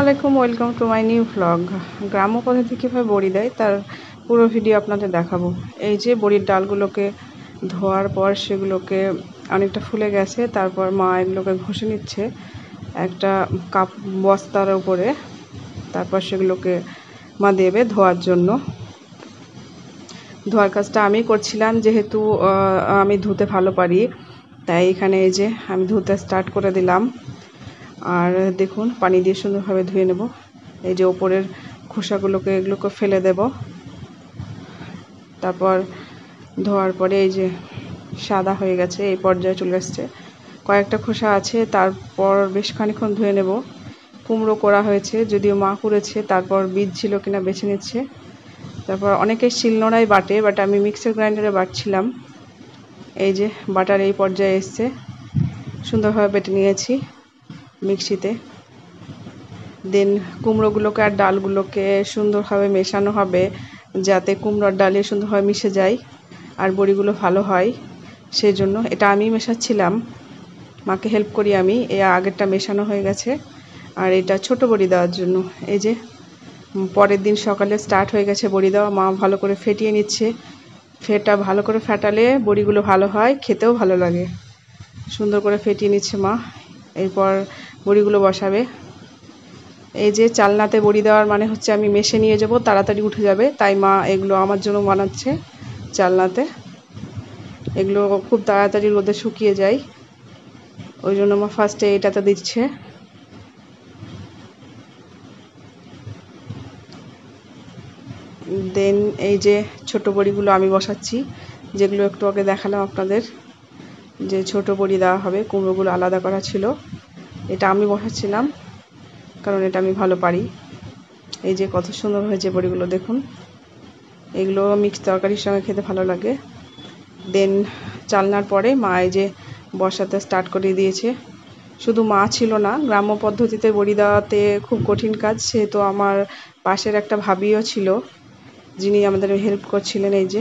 আলাইকুম, welcome to my new vlog. গ্রাম্য পদ্ধতি কীভাবে বড়ি দেয় তার পুরো ভিডিও আপনাদের দেখাবো। এই যে বড়ির ডালগুলোকে ধোয়ার পর সেগুলোকে অনেকটা ফুলে গেছে, তারপর মা এগুলোকে ঘষে নিচ্ছে একটা কাপ বস্তার উপরে। তারপর সেগুলোকে মা দেবে ধোয়ার জন্য। ধোয়ার কাজটা আমি করছিলাম, যেহেতু আমি ধুতে ভালো পারি, তাই এখানে এই যে আমি ধুতে স্টার্ট করে দিলাম। আর দেখুন, পানি দিয়ে সুন্দরভাবে ধুয়ে নেব। এই যে ওপরের খোসাগুলোকে এগুলোকে ফেলে দেব। তারপর ধোয়ার পরে এই যে সাদা হয়ে গেছে, এই পর্যায়ে চলে আসছে। কয়েকটা খোসা আছে, তারপর বেশ খানিক্ষণ ধুয়ে নেব। কুমড়ো করা হয়েছে, যদিও মা করেছে, তারপর বীজ ছিল কিনা বেছে নিচ্ছে। তারপর অনেকে শিলনোড়ায় বাটে, বাট আমি মিক্সার গ্রাইন্ডারে বাটছিলাম। এই যে বাটার এই পর্যায়ে এসছে, সুন্দরভাবে বেটে নিয়েছি মিক্সিতে। দেন কুমড়োগুলোকে আর ডালগুলোকে সুন্দরভাবে মেশানো হবে, যাতে কুমড়োর ডালে সুন্দরভাবে মিশে যায় আর বড়িগুলো ভালো হয়। সেই জন্য এটা আমি মেশাচ্ছিলাম, মাকে হেল্প করি আমি। এই আগেরটা মেশানো হয়ে গেছে, আর এটা ছোট বড়ি দেওয়ার জন্য। এই যে পরের দিন সকালে স্টার্ট হয়ে গেছে বড়ি দেওয়া। মা ভালো করে ফেটিয়ে নিচ্ছে। ভালো করে ফেটালে বড়িগুলো ভালো হয়, খেতেও ভালো লাগে। সুন্দর করে ফেটিয়ে নিচ্ছে মা। এরপর বড়িগুলো বসাবে। এই যে চালনাতে বড়ি দেওয়ার মানে হচ্ছে আমি মেশে নিয়ে যাব, তাড়াতাড়ি উঠে যাবে, তাই মা এগুলো আমার জন্য বানাচ্ছে চালনাতে। এগুলো খুব তাড়াতাড়ি রোদে শুকিয়ে যায়, ওই জন্য মা ফার্স্টে এটাতে দিচ্ছে। দেন এই যে ছোট বড়িগুলো আমি বসাচ্ছি, যেগুলো একটু আগে দেখালাম আপনাদের, যে ছোট বড়ি দেওয়া হবে। কুমড়োগুলো আলাদা করা ছিল, এটা আমি বসাচ্ছিলাম কারণ এটা আমি ভালো পারি। এই যে কত সুন্দর হয়েছে বড়িগুলো, দেখুন। এগুলো মিক্স তরকারির সঙ্গে খেতে ভালো লাগে। দেন চালনার পরে মা এই যে বসাতে স্টার্ট করে দিয়েছে। শুধু মা ছিল না, গ্রাম্য পদ্ধতিতে বড়ি দেওয়াতে খুব কঠিন কাজ, সেহেতু আমার পাশের একটা ভাবিও ছিল, যিনি আমাদের হেল্প করছিলেন। এই যে